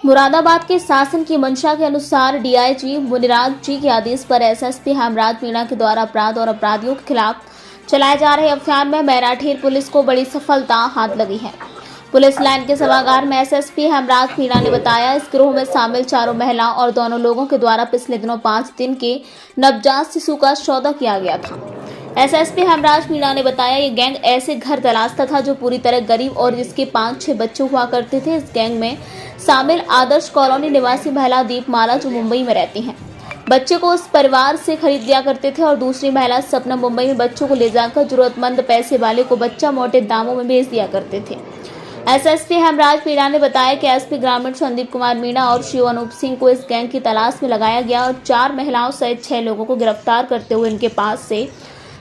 मुरादाबाद के शासन की मंशा के अनुसार डीआईजी मुनिराज जी के आदेश पर एसएसपी हेमराज मीणा के द्वारा अपराध और अपराधियों के खिलाफ चलाए जा रहे अभियान में मैराठेर पुलिस को बड़ी सफलता हाथ लगी है। पुलिस लाइन के सभागार में एसएसपी हेमराज मीणा ने बताया, इस गिरोह में शामिल चारों महिलाओं और दोनों लोगों के द्वारा पिछले दिनों 5 दिन के नवजात शिशु का सौदा किया गया था। एसएसपी हेमराज मीणा ने बताया, ये गैंग ऐसे घर तलाशता था जो पूरी तरह गरीब और जिसके 5-6 बच्चे हुआ करते थे। इस गैंग में शामिल आदर्श कॉलोनी निवासी महिला दीपमाला जो मुंबई में रहती हैं, बच्चे को उस परिवार से खरीद दिया करते थे और दूसरी महिला सपना मुंबई में बच्चों को ले जाकर जरूरतमंद पैसे वाले को बच्चा मोटे दामों में बेच दिया करते थे। एसएसपी हेमराज मीणा ने बताया कि एसपी ग्रामीण संदीप कुमार मीणा और शिव अनूप सिंह को इस गैंग की तलाश में लगाया गया और 4 महिलाओं सहित 6 लोगों को गिरफ्तार करते हुए इनके पास से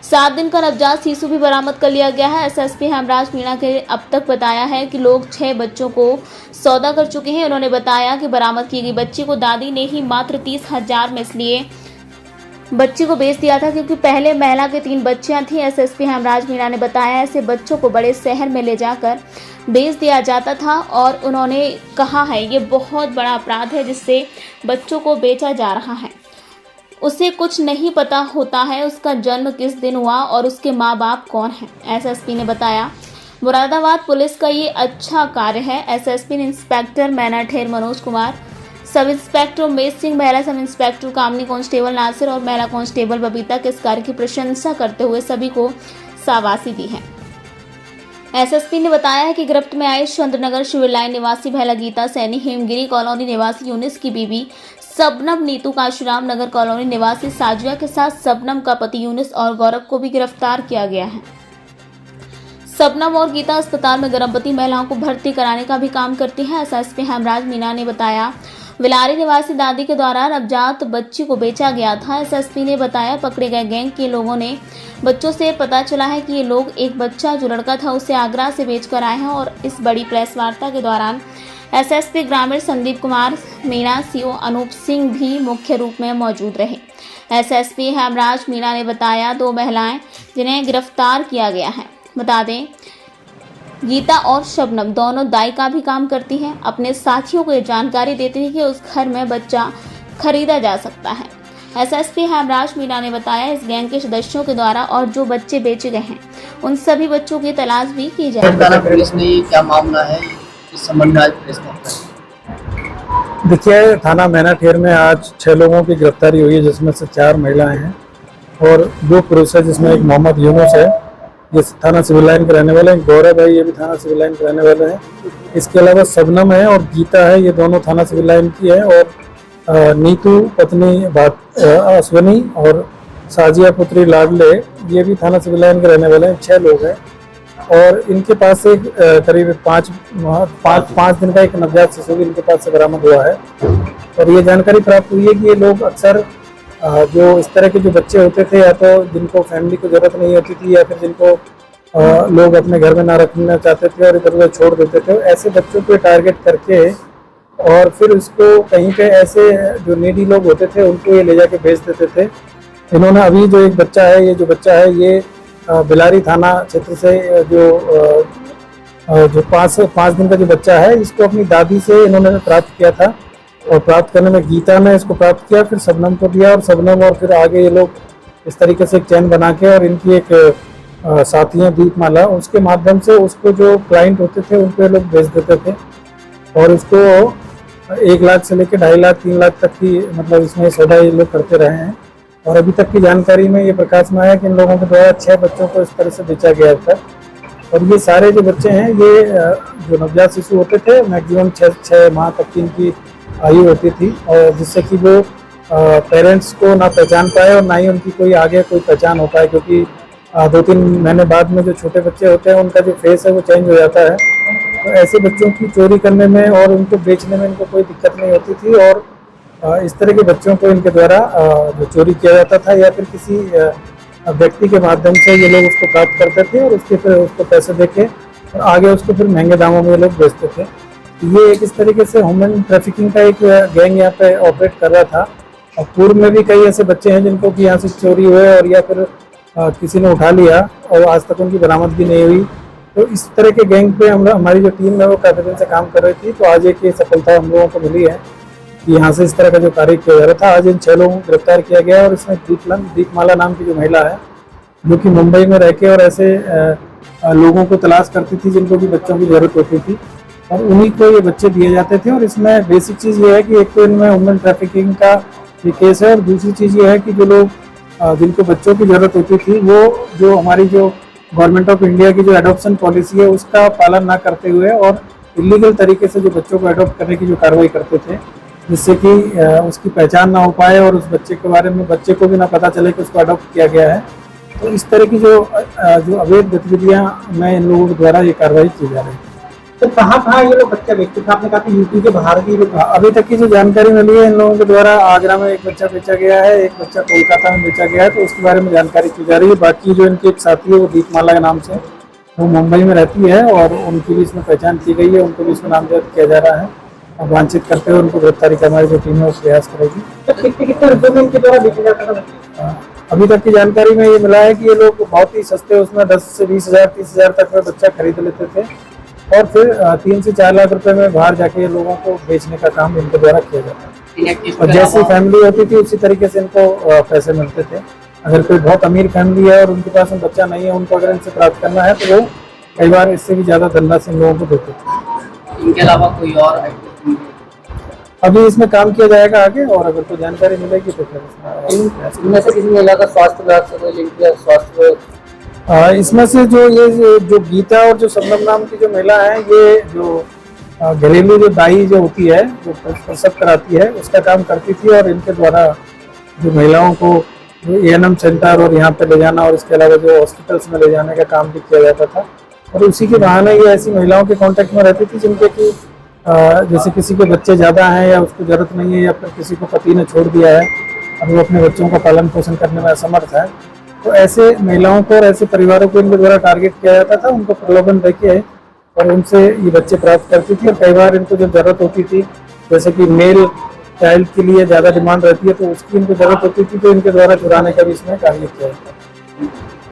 7 दिन का नवजात शिशु भी बरामद कर लिया गया है। एसएसपी हेमराज मीणा के अब तक बताया है कि लोग 6 बच्चों को सौदा कर चुके हैं। उन्होंने बताया कि बरामद की गई बच्ची को दादी ने ही मात्र 30,000 में इसलिए बच्ची को बेच दिया था क्योंकि पहले महिला के 3 बच्चियां थी। एसएसपी हेमराज मीणा ने बताया, ऐसे बच्चों को बड़े शहर में ले जाकर बेच दिया जाता था और उन्होंने कहा है ये बहुत बड़ा अपराध है जिससे बच्चों को बेचा जा रहा है। उसे कुछ नहीं पता होता है उसका जन्म किस दिन हुआ और उसके माँ बाप कौन हैं। एसएसपी ने बताया, मुरादाबाद पुलिस का ये अच्छा कार्य है। एसएसपी ने inspector मैराठेर Manoj Kumar, sub inspector Umesh Singh, महिला सब इंस्पेक्टर कामनी, कांस्टेबल नासिर और महिला कांस्टेबल बबीता के इस कार्य की प्रशंसा करते हुए सभी को शाबाशी दी है। एसएसपी ने बताया है कि गिरफ्त में आए चंद्रनगर शिविर लाइन निवासी महिला गीता सैनी, हेमगिरी कॉलोनी निवासी यूनिस की बीबी सबनम, नीतू काशीराम नगर कॉलोनी निवासी साजिया के साथ सबनम का पति यूनिस और गौरव को भी गिरफ्तार किया गया है। सबनम और गीता अस्पताल में गर्भवती महिलाओं को भर्ती कराने का भी काम करती है। एसएसपी हेमराज मीणा ने बताया, विलारी निवासी दादी के द्वारा नवजात बच्ची को बेचा गया था। एसएसपी ने बताया, पकड़े गए गैंग के लोगों ने बच्चों से पता चला है कि ये लोग एक बच्चा जो लड़का था उसे आगरा से बेचकर आए हैं। और इस बड़ी प्रेस वार्ता के दौरान एसएसपी ग्रामीण संदीप कुमार मीणा, सीओ अनूप सिंह भी मुख्य रूप में मौजूद रहे। एसएसपी हेमराज मीणा ने बताया, 2 महिलाएं जिन्हें गिरफ्तार किया गया है, बता दें गीता और शबनम दोनों दाई का भी काम करती हैं। अपने साथियों को ये जानकारी देती थी कि उस घर में बच्चा खरीदा जा सकता है। एसएसपी हेमराज मीणा ने बताया, इस गैंग के सदस्यों के द्वारा और जो बच्चे बेचे गए हैं उन सभी बच्चों की तलाश भी की जाएगी। क्या मामला है इस संबंध में आज प्रेस कॉन्फ्रेंस? देखिए, थाना मैराठेर में आज 6 लोगों की गिरफ्तारी हुई है, जिसमें से 4 महिलाएं हैं और 2 पुरुष है, जिसमें एक मोहम्मद यूनुस है, ये थाना सिविल लाइन के रहने वाले हैं, गौरव है, ये भी थाना सिविल लाइन के रहने वाले हैं। इसके अलावा सबनम है और गीता है, ये दोनों थाना सिविल लाइन की है और नीतू पत्नी अश्वनी और साजिया पुत्री लाडले ये भी थाना सिविल लाइन के रहने वाले हैं। 6 लोग हैं और इनके पास से करीब 5 दिन का एक नवजात शिशु भी इनके पास से बरामद हुआ है। और ये जानकारी प्राप्त हुई है कि ये लोग अक्सर जो इस तरह के जो बच्चे होते थे, या तो जिनको फैमिली को जरूरत नहीं होती थी या फिर जिनको लोग अपने घर में ना रखना चाहते थे और इधर उधर छोड़ देते थे, ऐसे बच्चों को टारगेट करके और फिर उसको कहीं पे ऐसे जो नीडी लोग होते थे उनको ये ले जाके बेच देते थे। इन्होंने अभी जो एक बच्चा है, ये जो बच्चा है ये बिलारी थाना क्षेत्र से जो 5 दिन का जो बच्चा है, इसको अपनी दादी से इन्होंने प्राप्त किया था और प्राप्त करने में गीता ने इसको प्राप्त किया, फिर सबनम को दिया और सबनम और फिर आगे ये लोग इस तरीके से एक चैन बना के और इनकी एक साथी है दीपमाला, उसके माध्यम से उसको जो क्लाइंट होते थे उनको ये लोग बेच देते थे और उसको 1 लाख से लेकर 2.5 लाख 3 लाख तक की मतलब इसमें सौदा ये लोग करते रहे हैं। और अभी तक की जानकारी में ये प्रकाश में आया कि इन लोगों के द्वारा 6 बच्चों को इस तरह से बेचा गया था। और ये सारे जो बच्चे हैं, ये जो नवजात शिशु होते थे, मैक्सिमम 6 माह तक की इनकी आयु होती थी और जिससे कि वो पेरेंट्स को ना पहचान पाए और ना ही उनकी कोई आगे कोई पहचान हो पाए, क्योंकि 2-3 महीने बाद में जो छोटे बच्चे होते हैं उनका जो फेस है वो चेंज हो जाता है। तो ऐसे बच्चों की चोरी करने में और उनको बेचने में इनको कोई दिक्कत नहीं होती थी और इस तरह के बच्चों को इनके द्वारा जो चोरी किया जाता था या फिर किसी व्यक्ति के माध्यम से ये लोग उसको प्राप्त करते थे और उसके फिर उसको पैसे देके और आगे उसको फिर महंगे दामों में ये लोग बेचते थे। ये एक इस तरीके से ह्यूमन ट्रैफिकिंग का एक गैंग यहाँ पे ऑपरेट कर रहा था और पूर्व में भी कई ऐसे बच्चे हैं जिनको कि यहाँ से चोरी हुए और या फिर किसी ने उठा लिया और आज तक उनकी बरामदगी नहीं हुई। तो इस तरह के गैंग पे हम हमारी जो टीम है वो काफी दिन से काम कर रही थी। तो आज एक ये सफलता हम लोगों को मिली है कि यहाँ से इस तरह का जो कार्य किया जा रहा था, आज इन 6 लोगों को गिरफ्तार किया गया है। और इसमें दीपमाला नाम की जो महिला है, जो कि मुंबई में रह के और ऐसे लोगों को तलाश करती थी जिनको भी बच्चों की जरूरत होती थी, और उन्हीं को ये बच्चे दिए जाते थे। और इसमें बेसिक चीज़ ये है कि एक तो इनमें वुमेन ट्रैफिकिंग का ये केस है, और दूसरी चीज़ ये है कि जो लोग जिनको बच्चों की ज़रूरत होती थी वो जो हमारी जो गवर्नमेंट ऑफ इंडिया की जो एडॉप्शन पॉलिसी है उसका पालन ना करते हुए और इलीगल तरीके से जो बच्चों को अडॉप्ट करने की जो कार्रवाई करते थे, जिससे कि उसकी पहचान ना हो पाए और उस बच्चे के बारे में बच्चे को भी ना पता चले कि उसको अडॉप्ट किया गया है। तो इस तरह की जो अवैध गतिविधियां में इन लोगों के द्वारा ये कार्रवाई की जा रही है। तो कहाँ ये लोग बच्चा बेचते थे? आपने कहा कि यूपी के बाहर भी लोग। अभी तक की जो जानकारी मिली है, इन लोगों के द्वारा आगरा में एक बच्चा बेचा गया है, एक बच्चा कोलकाता में बेचा गया है, तो उसके बारे में जानकारी की जा रही है। बाकी जो इनके एक साथी है वो दीपमाला के नाम से, वो मुंबई में रहती है और उनकी भी इसमें पहचान की गई है, उनको भी इसमें नामजद किया जा रहा है। और वांछित करते हुए उनको गिरफ्तारी का हमारी जो टीम है वो प्रयास करेगी। कितने रुपये में इनके द्वारा बेचा जाता था? अभी तक की जानकारी में ये मिला है कि ये लोग बहुत ही सस्ते, उसमें 10 से 20 हज़ार 30 हज़ार तक में बच्चा खरीद लेते थे, और फिर 3 से 4 लाख रुपए में बाहर जाके ये लोगों को बेचने का काम इनके द्वारा किया जाता है। और जैसी फैमिली होती थी उसी तरीके से इनको पैसे मिलते थे। अगर कोई बहुत अमीर फैमिली है और उनके पास में बच्चा नहीं है, उनको अगर इनसे प्राप्त करना है तो वो कई बार इससे भी ज़्यादा धनराशि इन लोगों को देते थे। इनके अलावा कोई और अभी इसमें काम किया जाएगा आगे, और अगर कोई जानकारी मिलेगी तो फिर इनमें से किसी महिला का स्वास्थ्य विभाग से कोई लिंक है? स्वास्थ्य इसमें से जो गीता और जो शबनम नाम की जो महिला है, ये जो घरेलू जो दाई जो होती है, जो प्रसव कराती है, उसका काम करती थी। और इनके द्वारा जो महिलाओं को ANM सेंटर और यहाँ पे ले जाना, और इसके अलावा जो हॉस्पिटल्स में ले जाने का काम भी किया जाता था। और उसी के बहाने ये ऐसी महिलाओं के कांटेक्ट में रहती थी जिनके कि जैसे किसी के बच्चे ज़्यादा हैं या उसको ज़रूरत नहीं है, या फिर किसी को पति ने छोड़ दिया है और वो अपने बच्चों का पालन पोषण करने में असमर्थ है, तो ऐसे महिलाओं को और ऐसे परिवारों को इनके द्वारा टारगेट किया जाता था। उनको प्रलोभन देके और उनसे ये बच्चे प्राप्त करती थी। और कई बार इनको जब जरूरत होती थी, जैसे कि मेल चाइल्ड के लिए ज़्यादा डिमांड रहती है, तो उसकी इनको जरूरत होती थी, तो इनके द्वारा चुराने का भी इसमें कार्य किया जाता है।